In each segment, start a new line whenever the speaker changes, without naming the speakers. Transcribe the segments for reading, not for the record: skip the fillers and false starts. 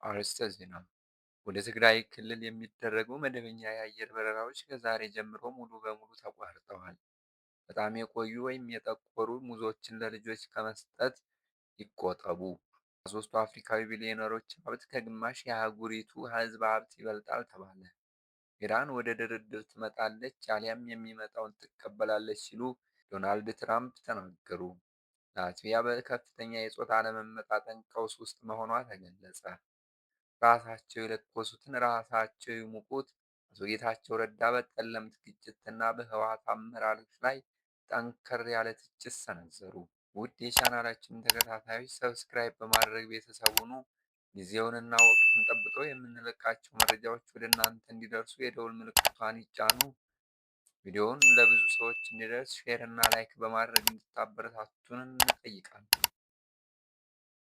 አርዕስተ ዜና። ወደ ትግራይ ክልል የሚደረጉ መደበኛ የአየር በረራዎች ከዛሬ ጀምሮ ሙሉ በሙሉ ተቋርጠዋል። በጣም የቆዩ ወይም የጠቆሩ ሙዞችን ለልጆች ከመስጠት ይቆጠቡ። ከሶስቱ አፍሪካዊ ቢሊዮነሮች ሀብት ከግማሽ የአህጉሪቱ ሕዝብ ሀብት ይበልጣል ተባለ። ኢራን ወደ ድርድር ትመጣለች አሊያም የሚመጣውን ትቀበላለች ሲሉ ዶናልድ ትራምፕ ተናገሩ። ላትቪያ በከፍተኛ የጾታ አለመመጣጠን ቀውስ ውስጥ መሆኗ ተገለጸ። ራሳቸው የለኮሱትን ራሳቸው ይሙቁት። አቶ ጌታቸው ረዳ በጠለምት ግጭትና በህወሓት አመራሮች ላይ ጠንከር ያለ ትችት ሰነዘሩ። ውድ የቻናላችን ተከታታዮች ሰብስክራይብ በማድረግ ቤተሰብ ሁኑ። ጊዜውንና ወቅቱን ጠብቀው የምንለቃቸው መረጃዎች ወደ እናንተ እንዲደርሱ የደውል ምልክቷን ይጫኑ። ቪዲዮውን ለብዙ ሰዎች እንዲደርስ ሼር እና ላይክ በማድረግ እንድታበረታቱን እንጠይቃለን።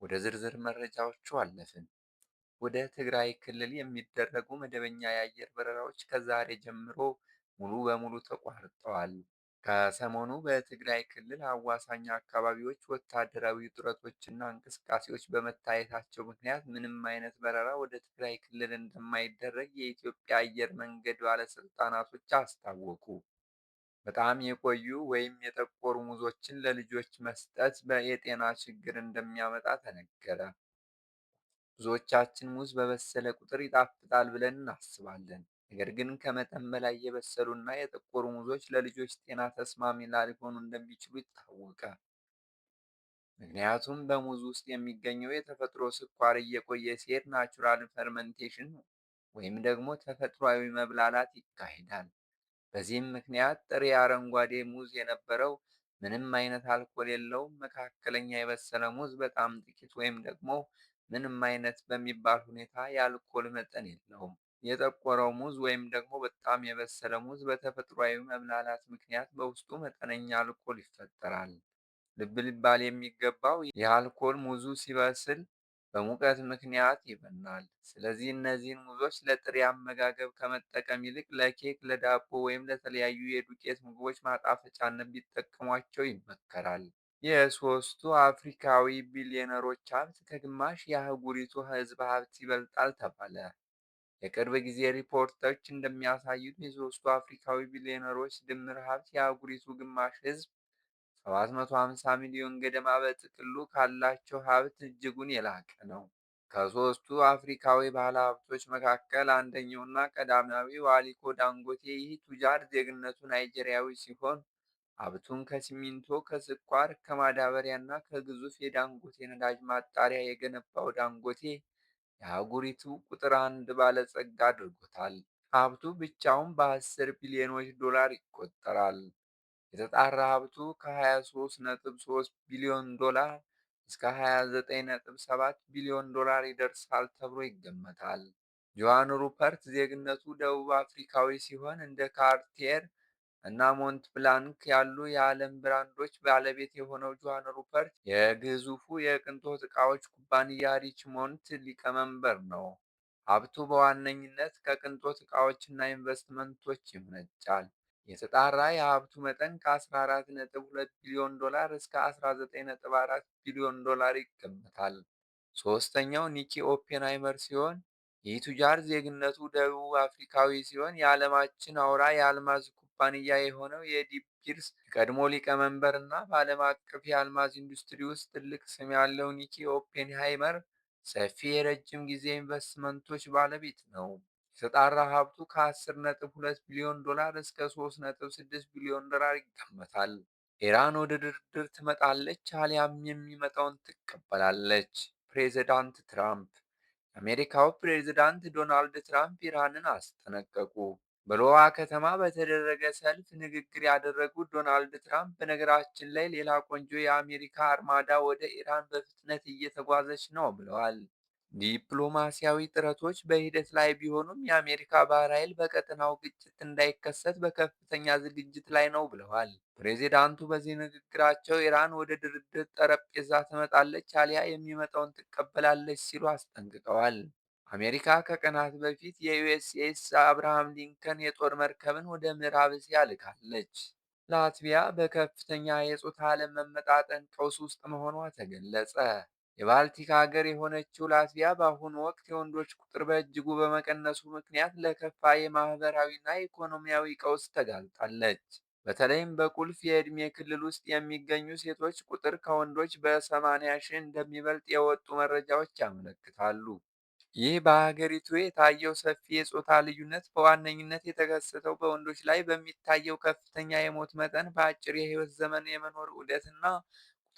ወደ ዝርዝር መረጃዎቹ አለፍን። ወደ ትግራይ ክልል የሚደረጉ መደበኛ የአየር በረራዎች ከዛሬ ጀምሮ ሙሉ በሙሉ ተቋርጠዋል። ከሰሞኑ በትግራይ ክልል አዋሳኝ አካባቢዎች ወታደራዊ ውጥረቶችና እንቅስቃሴዎች በመታየታቸው ምክንያት ምንም አይነት በረራ ወደ ትግራይ ክልል እንደማይደረግ የኢትዮጵያ አየር መንገድ ባለስልጣናቶች አስታወቁ። በጣም የቆዩ ወይም የጠቆሩ ሙዞችን ለልጆች መስጠት የጤና ችግር እንደሚያመጣ ተነገረ። ብዙዎቻችን ሙዝ በበሰለ ቁጥር ይጣፍጣል ብለን እናስባለን። ነገር ግን ከመጠን በላይ የበሰሉና የጠቆሩ ሙዞች ለልጆች ጤና ተስማሚ ላይሆኑ እንደሚችሉ ይታወቃል። ምክንያቱም በሙዝ ውስጥ የሚገኘው የተፈጥሮ ስኳር እየቆየ ሲሄድ ናቹራል ፈርመንቴሽን ወይም ደግሞ ተፈጥሯዊ መብላላት ይካሄዳል። በዚህም ምክንያት ጥሬ አረንጓዴ ሙዝ የነበረው ምንም አይነት አልኮል የለውም። መካከለኛ የበሰለ ሙዝ በጣም ጥቂት ወይም ደግሞ ምንም አይነት በሚባል ሁኔታ የአልኮል መጠን የለውም። የጠቆረው ሙዝ ወይም ደግሞ በጣም የበሰለ ሙዝ በተፈጥሯዊ መብላላት ምክንያት በውስጡ መጠነኛ አልኮል ይፈጠራል። ልብ ሊባል የሚገባው የአልኮል ሙዙ ሲበስል በሙቀት ምክንያት ይበናል። ስለዚህ እነዚህን ሙዞች ለጥሬ አመጋገብ ከመጠቀም ይልቅ ለኬክ፣ ለዳቦ ወይም ለተለያዩ የዱቄት ምግቦች ማጣፈጫነት ቢጠቀሟቸው ይመከራል። የሶስቱ አፍሪካዊ ቢሊዮነሮች ሀብት ከግማሽ የአህጉሪቱ ሕዝብ ሀብት ይበልጣል ተባለ። የቅርብ ጊዜ ሪፖርቶች እንደሚያሳዩት የሶስቱ አፍሪካዊ ቢሊዮነሮች ድምር ሀብት የአህጉሪቱ ግማሽ ሕዝብ 750 ሚሊዮን ገደማ በጥቅሉ ካላቸው ሀብት እጅጉን የላቀ ነው። ከሶስቱ አፍሪካዊ ባለሀብቶች መካከል አንደኛውና ቀዳማዊው አሊኮ ዳንጎቴ። ይህ ቱጃር ዜግነቱ ናይጄሪያዊ ሲሆን ሀብቱን ከሲሚንቶ፣ ከስኳር፣ ከማዳበሪያ እና ከግዙፍ የዳንጎቴ ነዳጅ ማጣሪያ የገነባው ዳንጎቴ የአህጉሪቱ ቁጥር አንድ ባለጸጋ አድርጎታል። ሀብቱ ብቻውን በ10 ቢሊዮኖች ዶላር ይቆጠራል። የተጣራ ሀብቱ ከ23.3 ቢሊዮን ዶላር እስከ 29.7 ቢሊዮን ዶላር ይደርሳል ተብሎ ይገመታል። ጆሃን ሩፐርት ዜግነቱ ደቡብ አፍሪካዊ ሲሆን እንደ ካርቲየር እና ሞንት ብላንክ ያሉ የዓለም ብራንዶች ባለቤት የሆነው ጆሃን ሩፐርት የግዙፉ የቅንጦት ዕቃዎች ኩባንያ ሪችሞንድ ሊቀመንበር ነው። ሀብቱ በዋነኝነት ከቅንጦት ዕቃዎችና ኢንቨስትመንቶች ይመነጫል። የተጣራ የሀብቱ መጠን ከ14.2 ቢሊዮን ዶላር እስከ 19.4 ቢሊዮን ዶላር ይገመታል። ሶስተኛው ኒኪ ኦፔንሃይመር ሲሆን ይህ ቱጃር ዜግነቱ ደቡብ አፍሪካዊ ሲሆን የዓለማችን አውራ የአልማዝ ኩባንያ የሆነው የዲ ቢርስ የቀድሞ ሊቀመንበር እና በዓለም አቀፍ የአልማዝ ኢንዱስትሪ ውስጥ ትልቅ ስም ያለው ኒኪ ኦፔንሃይመር ሰፊ የረጅም ጊዜ ኢንቨስትመንቶች ባለቤት ነው። የተጣራ ሀብቱ ከ10.2 ቢሊዮን ዶላር እስከ 3.6 ቢሊዮን ዶላር ይገመታል። ኢራን ወደ ድርድር ትመጣለች አሊያም የሚመጣውን ትቀበላለች። ፕሬዚዳንት ትራምፕ። የአሜሪካው ፕሬዝዳንት ዶናልድ ትራምፕ ኢራንን አስጠነቀቁ። በሎዋ ከተማ በተደረገ ሰልፍ ንግግር ያደረጉት ዶናልድ ትራምፕ በነገራችን ላይ ሌላ ቆንጆ የአሜሪካ አርማዳ ወደ ኢራን በፍጥነት እየተጓዘች ነው ብለዋል። ዲፕሎማሲያዊ ጥረቶች በሂደት ላይ ቢሆኑም የአሜሪካ ባህር ኃይል በቀጠናው ግጭት እንዳይከሰት በከፍተኛ ዝግጅት ላይ ነው ብለዋል። ፕሬዚዳንቱ በዚህ ንግግራቸው ኢራን ወደ ድርድር ጠረጴዛ ትመጣለች አሊያ የሚመጣውን ትቀበላለች ሲሉ አስጠንቅቀዋል። አሜሪካ ከቀናት በፊት የዩኤስኤስ አብርሃም ሊንከን የጦር መርከብን ወደ ምዕራብ እስያ ልካለች። ላትቪያ በከፍተኛ የጾታ አለመመጣጠን ቀውስ ውስጥ መሆኗ ተገለጸ። የባልቲክ ሀገር የሆነችው ላትቪያ በአሁኑ ወቅት የወንዶች ቁጥር በእጅጉ በመቀነሱ ምክንያት ለከፋ የማህበራዊና ኢኮኖሚያዊ ቀውስ ተጋልጣለች። በተለይም በቁልፍ የዕድሜ ክልል ውስጥ የሚገኙ ሴቶች ቁጥር ከወንዶች በ80 ሺህ እንደሚበልጥ የወጡ መረጃዎች ያመለክታሉ። ይህ በሀገሪቱ የታየው ሰፊ የጾታ ልዩነት በዋነኝነት የተከሰተው በወንዶች ላይ በሚታየው ከፍተኛ የሞት መጠን፣ በአጭር የህይወት ዘመን የመኖር ዑደትና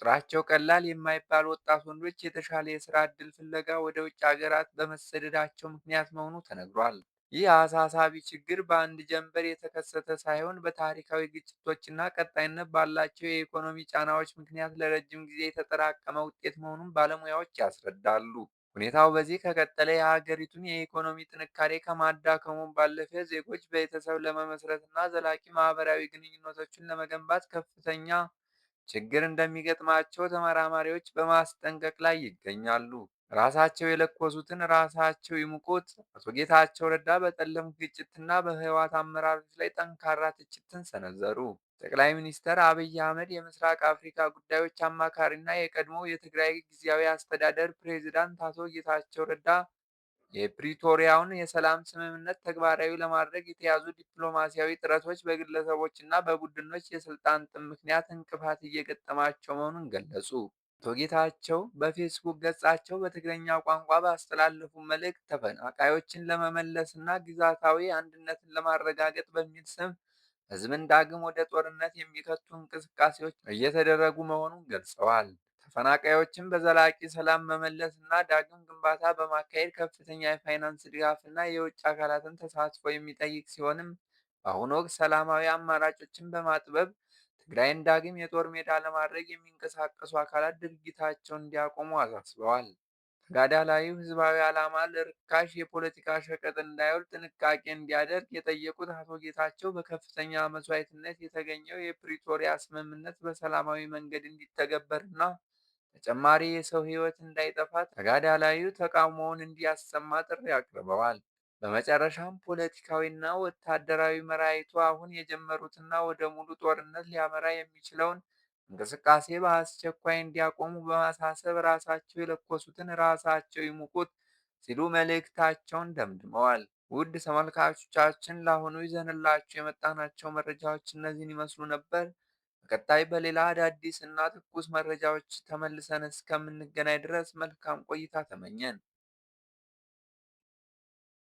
ቁጥራቸው ቀላል የማይባል ወጣት ወንዶች የተሻለ የሥራ ዕድል ፍለጋ ወደ ውጭ ሀገራት በመሰደዳቸው ምክንያት መሆኑ ተነግሯል። ይህ አሳሳቢ ችግር በአንድ ጀንበር የተከሰተ ሳይሆን በታሪካዊ ግጭቶችና ቀጣይነት ባላቸው የኢኮኖሚ ጫናዎች ምክንያት ለረጅም ጊዜ የተጠራቀመ ውጤት መሆኑን ባለሙያዎች ያስረዳሉ። ሁኔታው በዚህ ከቀጠለ የሀገሪቱን የኢኮኖሚ ጥንካሬ ከማዳከሙም ባለፈ ዜጎች ቤተሰብ ለመመስረትና ዘላቂ ማህበራዊ ግንኙነቶችን ለመገንባት ከፍተኛ ችግር እንደሚገጥማቸው ተመራማሪዎች በማስጠንቀቅ ላይ ይገኛሉ። ራሳቸው የለኮሱትን ራሳቸው ይሙቁት! አቶ ጌታቸው ረዳ በጠለምት ግጭትና በህወሓት አመራሮች ላይ ጠንካራ ትችትን ሰነዘሩ። ጠቅላይ ሚኒስትር አብይ አህመድ የምስራቅ አፍሪካ ጉዳዮች አማካሪና የቀድሞው የትግራይ ጊዜያዊ አስተዳደር ፕሬዝዳንት አቶ ጌታቸው ረዳ የፕሪቶሪያውን የሰላም ስምምነት ተግባራዊ ለማድረግ የተያዙ ዲፕሎማሲያዊ ጥረቶች በግለሰቦችና በቡድኖች የስልጣን ጥም ምክንያት እንቅፋት እየገጠማቸው መሆኑን ገለጹ። አቶ ጌታቸው በፌስቡክ ገጻቸው በትግረኛ ቋንቋ ባስተላለፉ መልእክት ተፈናቃዮችን ለመመለስና ግዛታዊ አንድነትን ለማረጋገጥ በሚል ስም ህዝብን ዳግም ወደ ጦርነት የሚከቱ እንቅስቃሴዎች እየተደረጉ መሆኑን ገልጸዋል። ተፈናቃዮችን በዘላቂ ሰላም መመለስ እና ዳግም ግንባታ በማካሄድ ከፍተኛ የፋይናንስ ድጋፍና የውጭ አካላትን ተሳትፎ የሚጠይቅ ሲሆንም በአሁኑ ወቅት ሰላማዊ አማራጮችን በማጥበብ ትግራይን ዳግም የጦር ሜዳ ለማድረግ የሚንቀሳቀሱ አካላት ድርጊታቸውን እንዲያቆሙ አሳስበዋል። ተጋዳላዩ ህዝባዊ ዓላማ ለርካሽ የፖለቲካ ሸቀጥ እንዳይውል ጥንቃቄ እንዲያደርግ የጠየቁት አቶ ጌታቸው በከፍተኛ መስዋዕትነት የተገኘው የፕሪቶሪያ ስምምነት በሰላማዊ መንገድ እንዲተገበርና ተጨማሪ የሰው ሕይወት እንዳይጠፋ ተጋዳላዩ ተቃውሞውን እንዲያሰማ ጥሪ አቅርበዋል። በመጨረሻም ፖለቲካዊና ወታደራዊ መራሒቱ አሁን የጀመሩትና ወደ ሙሉ ጦርነት ሊያመራ የሚችለውን እንቅስቃሴ በአስቸኳይ እንዲያቆሙ በማሳሰብ ራሳቸው የለኮሱትን ራሳቸው ይሙቁት ሲሉ መልእክታቸውን ደምድመዋል። ውድ ተመልካቾቻችን ለአሁኑ ይዘንላችሁ የመጣናቸው መረጃዎች እነዚህን ይመስሉ ነበር። በቀጣይ በሌላ አዳዲስ እና ትኩስ መረጃዎች ተመልሰን እስከምንገናኝ ድረስ መልካም ቆይታ ተመኘን።